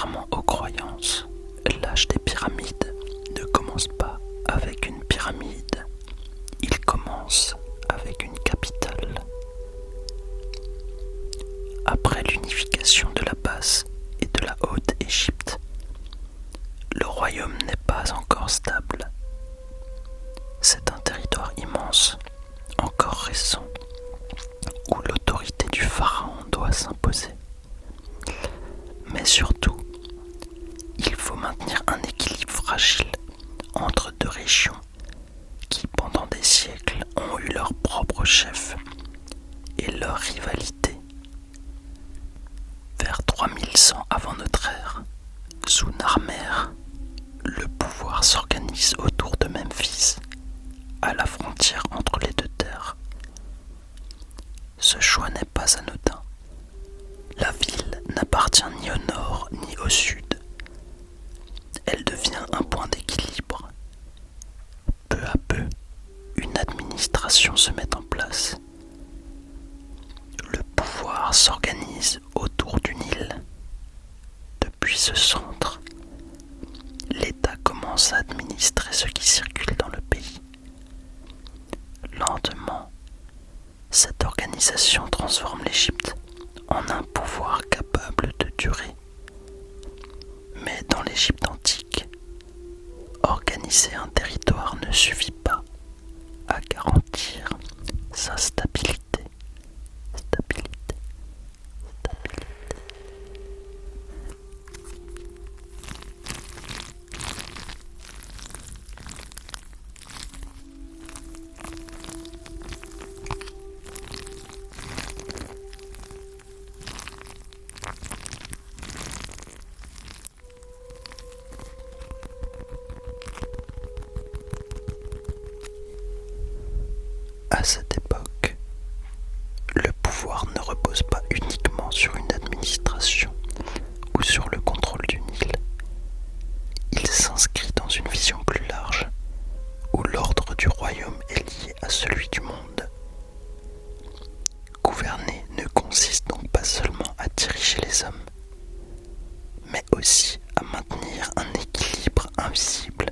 Contrairement aux croyances, l'âge des pyramides ne commence pas avec une pyramide, il commence avec une capitale. Après l'unification de la Basse et de la Haute-Égypte, le royaume n'est pas encore stable. C'est un territoire immense, encore récent, où l'autorité du pharaon doit s'imposer. Mais surtout, il faut maintenir un équilibre fragile entre deux régions qui, pendant des siècles, ont eu leur propre chef et leur rivalité. Vers 3100 avant notre ère, sous Narmer, le pouvoir s'organise autour de Memphis, à la frontière entre les deux terres. Ce choix n'est pas anodin. La ville n'appartient ni au nord ni au sud. Elle devient un point d'équilibre. Peu à peu, une administration se met en place. Le pouvoir s'organise autour du Nil. Depuis ce centre, l'État commence à administrer ce qui circule dans le pays. Lentement, cette organisation transforme l'Égypte en un pouvoir capable de durer. Mais dans l'Égypte antique, organiser un territoire ne suffit pas à garantir sa stabilité. À cette époque, le pouvoir ne repose pas uniquement sur une administration ou sur le contrôle du Nil. Il s'inscrit dans une vision plus large, où l'ordre du royaume est lié à celui du monde. Gouverner ne consiste donc pas seulement à diriger les hommes, mais aussi à maintenir un équilibre invisible,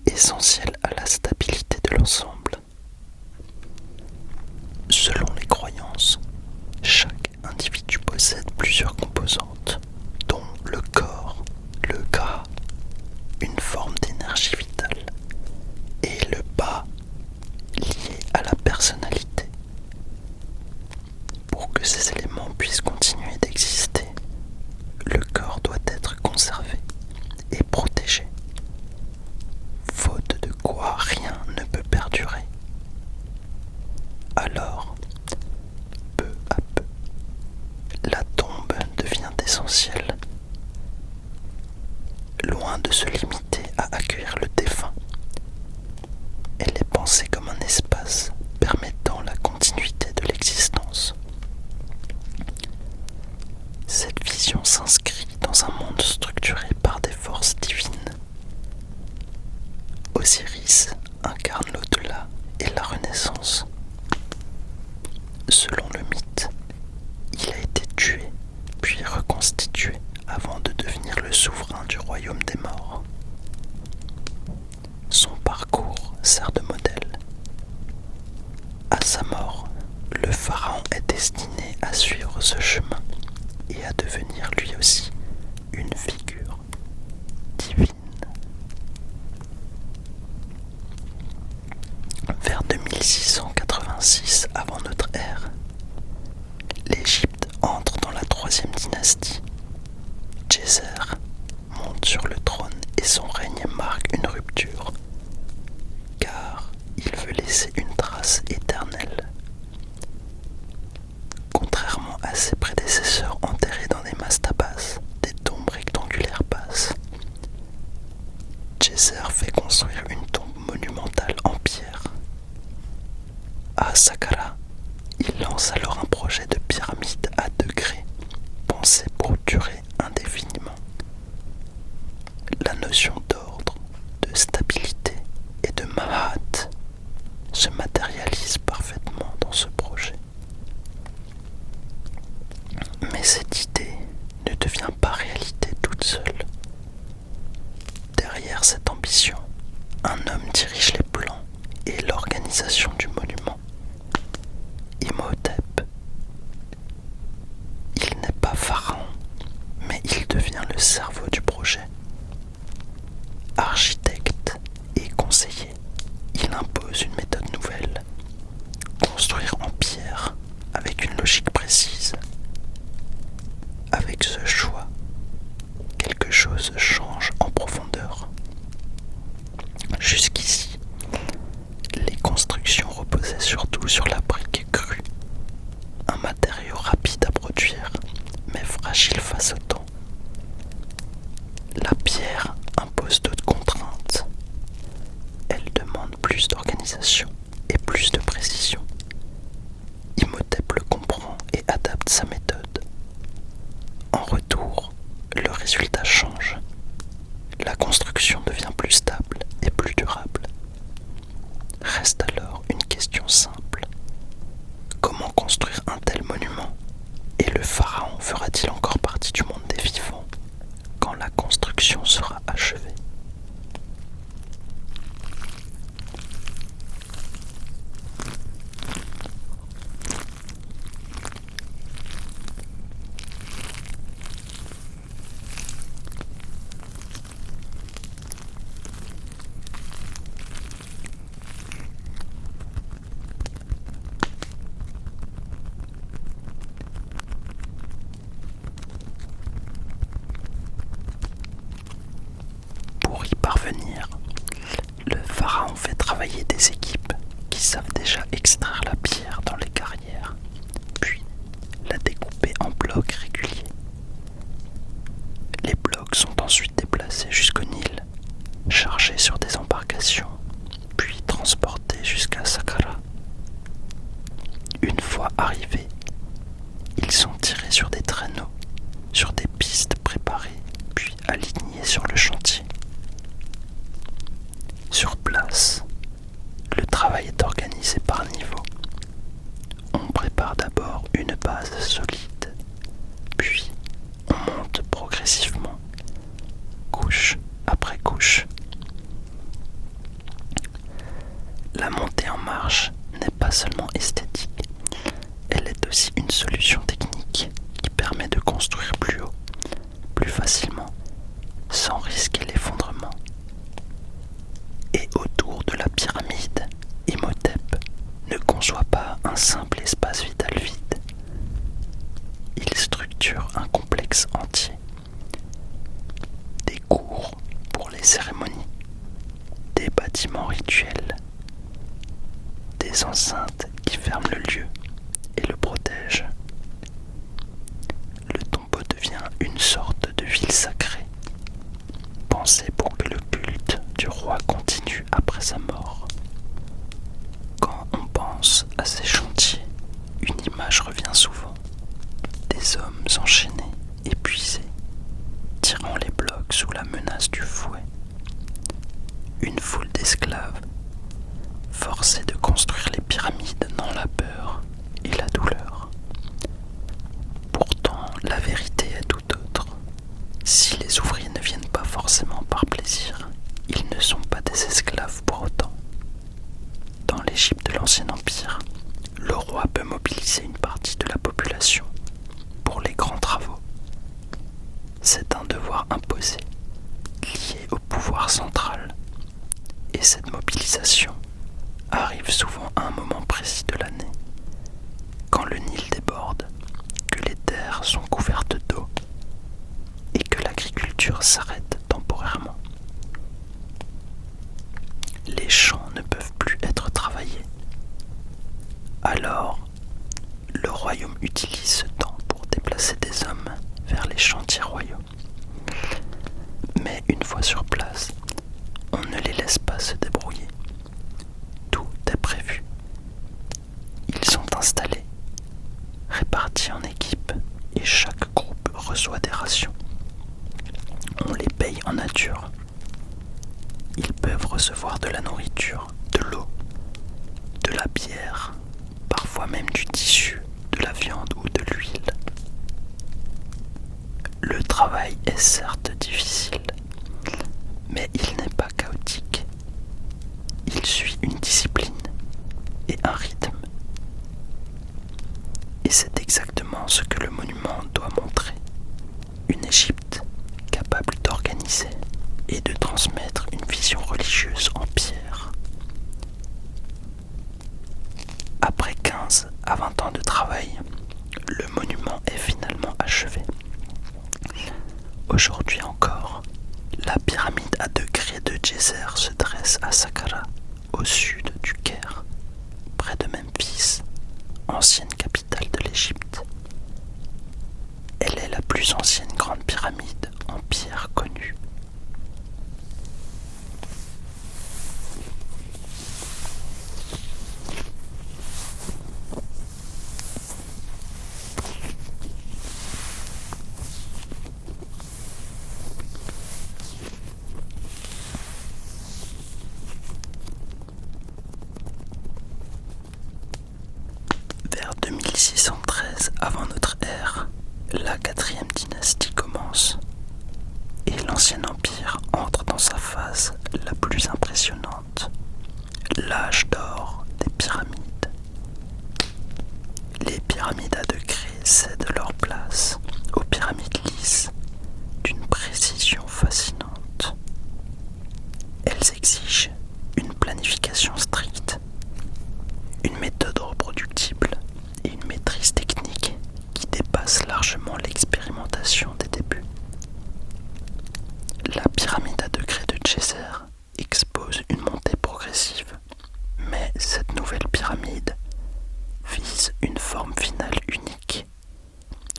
essentiel à la stabilité de l'ensemble. Selon les croyances, chaque individu possède plusieurs composantes, dont le corps, le gras, une forme d'énergie vitale, et le bas, lié à la personnalité. Pour que ces éléments puissent continuer d'exister, le corps doit être conservé et protégé, faute de quoi rien ne peut perdurer. Alors, peu à peu, la tombe devient essentielle. Loin de se limiter à accueillir le défunt, elle est pensée comme un espace permettant la continuité de l'existence. Cette vision s'inscrit dans un monde structuré par des forces divines. Osiris incarne l'au-delà et la renaissance. Selon le mythe, il a été tué puis reconstitué avant de devenir le souverain du royaume des morts. Son parcours sert de modèle. À sa mort, le pharaon est destiné à suivre ce chemin et à devenir lui aussi une figure divine. Vers 2686 avant notre ère, l'Égypte entre dans la troisième dynastie. Djéser monte sur le trône et son règne marque une rupture, car il veut laisser une trace éternelle. Contrairement à ses prédécesseurs enterrés dans des mastabas, des tombes rectangulaires basses, Djéser fait construire une tombe monumentale en pierre. À Saqqara, il lance alors un projet de pyramide à degrés, pensé pour durer indéfiniment. La notion d'ordre, de stabilité et de mahat se matérialise parfaitement dans ce projet. Mais cette idée ne devient pas réalité le cerveau du projet. Architecte et conseiller, il impose une méthode nouvelle. Construire en pierre avec une logique précise. Avec ce choix, quelque chose change en profondeur. Jusqu'ici, les constructions reposaient surtout sur la brique crue, un matériau rapide à produire, mais fragile face au temps. La pierre impose d'autres contraintes. Elle demande plus d'organisation et plus de précision. Imhotep le comprend et adapte sa méthode. En retour, le résultat change. La construction devient plus stable et plus durable. Reste alors une question simple. Comment construire un tel monument? Et le pharaon fera-t-il encore partie du monde des vivants quand la construction sera achevée? Pour y parvenir, le pharaon fait travailler des équipes qui savent déjà extraire la pierre dans les carrières, puis la découper en blocs réguliers. Les blocs sont ensuite déplacés jusqu'au Nil, chargés sur des embarcations, puis transportés jusqu'à Saqqara. Une fois arrivés, ils sont tirés sur des traîneaux, sur des pistes préparées, puis alignés sur le chantier. Sur place, le travail est organisé par niveau. On prépare d'abord une base solide, puis on monte progressivement, couche après couche. La montée en marche n'est pas seulement esthétique, elle est aussi une solution technique qui permet de construire plus haut, plus facilement, sans risquer l'effondrement. Et autour de la pyramide, Imhotep ne conçoit pas un simple espace vital vide. Il structure un complexe entier. Des cours pour les cérémonies, des bâtiments rituels, des enceintes qui ferment le lieu et le protègent. Le tombeau devient une sorte de ville sacrée, pensée pour que le culte du roi continue après sa mort. Quand on pense à ces chantiers, une image revient souvent. Des hommes enchaînés, épuisés, tirant les blocs sous la menace du fouet. Une foule d'esclaves, forcés de construire les pyramides dans la peur et la douleur. Pourtant, la vérité est tout autre. Si les ouvriers ne viennent pas forcément par plaisir, ils ne sont pas des esclaves pour autant. Dans l'Égypte de l'Ancien Empire, le roi peut mobiliser une partie de la population pour les grands travaux. C'est un devoir imposé, lié au pouvoir central. Et cette mobilisation arrive souvent à un moment précis de l'année, quand le Nil déborde, que les terres sont couvertes d'eau et que l'agriculture s'arrête temporairement. Les champs ne peuvent plus être travaillés. Alors, le royaume utilise ce temps pour déplacer des hommes vers les chantiers royaux. Mais une fois sur place, on ne les laisse pas se débrouiller. Tout est prévu. Ils sont installés, répartis en équipes, et chaque groupe reçoit des rations. On les paye en nature. Ils peuvent recevoir de la nourriture, de l'eau, de la bière, parfois même du tissu, de la viande ou de l'huile. Le travail est certes difficile, mais il n'est pas chaotique. Il suit une discipline et un rythme. Et c'est exactement ce que le monument doit montrer. Une Égypte d'organiser et de transmettre une vision religieuse en pierre. Après 15 à 20 ans de travail, le monument est finalement achevé. Aujourd'hui encore, la pyramide à degrés de Djéser se dresse à Saqqara, au sud du Caire, près de Memphis, ancienne capitale de l'Égypte. Elle est la plus ancienne grande pyramide en pierre connue. Vers 2613 avant notre ère, la 4e dynastie commence et l'Ancien Empire entre dans sa phase la plus impressionnante, l'âge d'or des pyramides. Les pyramides à degrés cèdent leur place aux pyramides lisses d'une précision fascinante. Elles exigent une planification stricte, une méthode reproductible et une maîtrise technique qui dépasse largement l'expérimentation des débuts. La pyramide à degrés de Djéser expose une montée progressive, mais cette nouvelle pyramide vise une forme finale unique,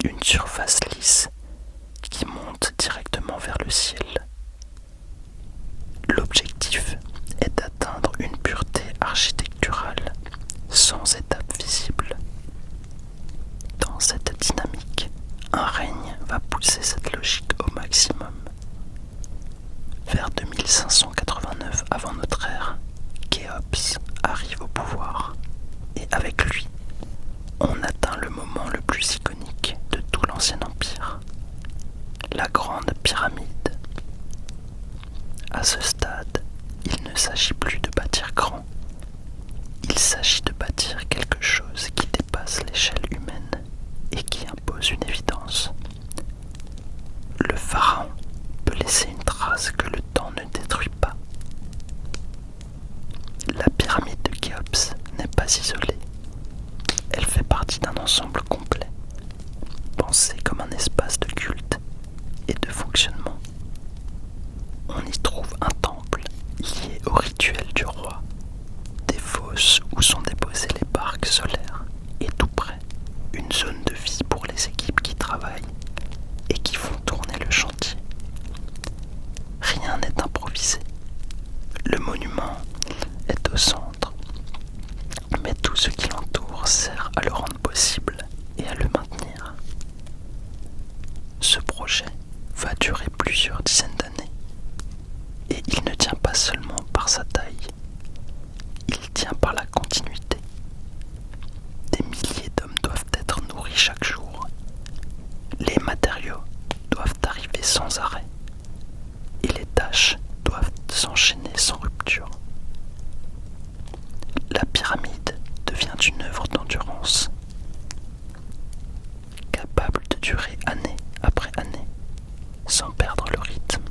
une surface lisse qui monte directement vers le ciel. L'objectif est d'atteindre une pureté architecturale sans étape visible. Dans cette dynamique, un règne va pousser cette logique au maximum. Vers 2589 avant notre ère, Khéops arrive au pouvoir et avec lui, on atteint le moment le plus iconique de tout l'Ancien Empire, la Grande Pyramide. À ce stade, il ne s'agit plus de bâtir grand, il s'agit de bâtir quelque chose qui dépasse l'échelle humaine et qui impose une évidence. Le pharaon peut laisser une trace que le temps ne détruit pas. La pyramide de Khéops n'est pas isolée. Elle fait partie d'un ensemble complet, pensé comme un espace de culte et de fonctionnement. On y trouve un temple lié au rituel du roi, des fosses où sont déposées les barques solaires et tout près, une zone de vie pour les équipes qui travaillent et qui font tourner le chantier. Rien n'est improvisé. Le monument est au centre, mais tout ce qui l'entoure sert à le rendre possible et à le maintenir. Ce projet va durer plusieurs dizaines d'années et il ne tient pas seulement par sa taille, il tient par la continuité. Des milliers d'hommes doivent être nourris chaque jour. Les matériaux doivent arriver sans arrêt et les tâches doivent s'enchaîner sans rupture. La pyramide devient une œuvre d'endurance, capable de durer année après année, sans perdre le rythme.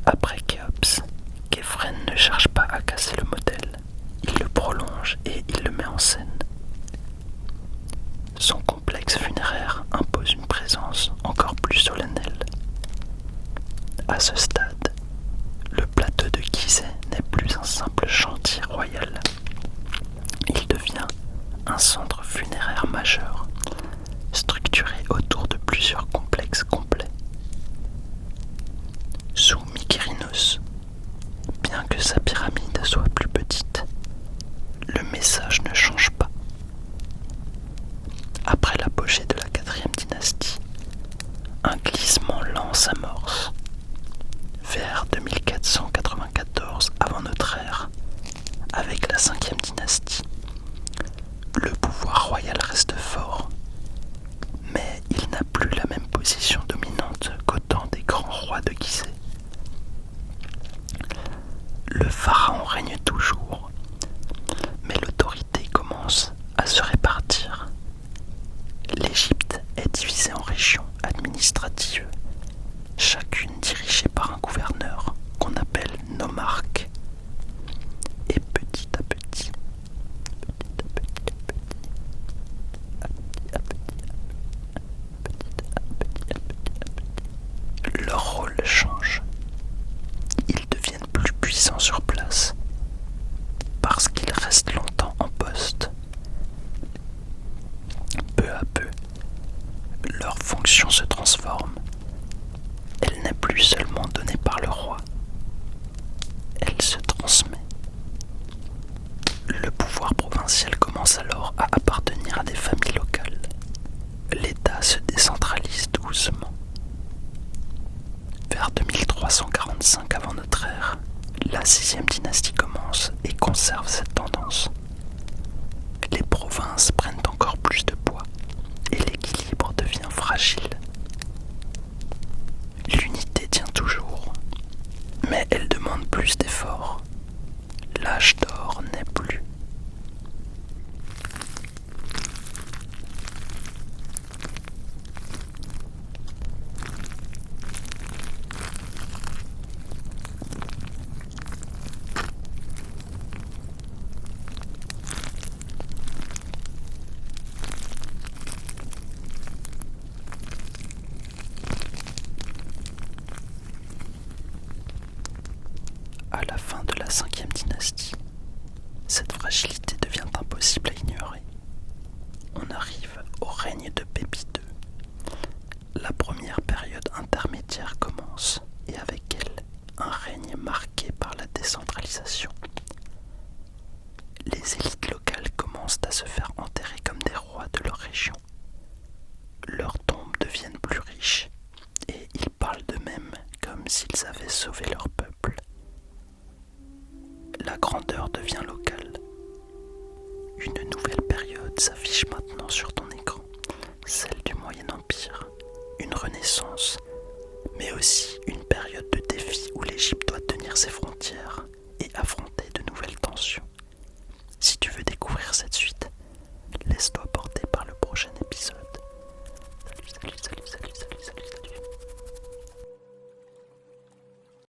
Après Khéops, Khéphren ne cherche pas à casser le modèle, il le prolonge et il le met en scène. Son complexe funéraire impose une présence encore plus solennelle. À ce stade, le plateau de Gizeh n'est plus un simple chantier royal. Il devient un centre funéraire majeur, structuré autour de plusieurs complexes complets. Sous Mykérinos, bien que sa pyramide soit plus petite, le message ne change pas. Après l'apogée de la 4e dynastie, un glissement lent s'amorce. Vers 2494 avant notre ère, avec la 5e dynastie, le pouvoir royal reste fort, mais il n'a plus la même position dominante qu'au temps des grands rois de Gizeh. Le pharaon règne toujours, mais l'autorité commence à se répartir. L'Égypte est divisée en régions administratives fonction se transforme. Elle n'est plus seulement donnée par le roi, elle se transmet. Le pouvoir provincial commence alors à appartenir à des familles locales. L'État se décentralise doucement. Vers 2345 avant notre ère, la 6e dynastie commence et conserve cette tendance. Les provinces prennent encore plus de poids et l'équilibre devient fragile. L'unité tient toujours, mais elle demande plus d'efforts. L'âge d'or n'est plus. À la fin de la 5e dynastie, cette fragilité devient impossible à ignorer. On arrive au règne de Pépi II. La première période intermédiaire commence, et avec elle, un règne marqué par la décentralisation. Les élites locales commencent à se faire enterrer comme des rois de leur région. Leurs tombes deviennent plus riches, et ils parlent d'eux-mêmes comme s'ils avaient sauvé leur peuple. La grandeur devient locale. Une nouvelle période s'affiche maintenant sur ton écran, celle du Moyen Empire, une renaissance, mais aussi une période de défi où l'Égypte doit tenir ses frontières et affronter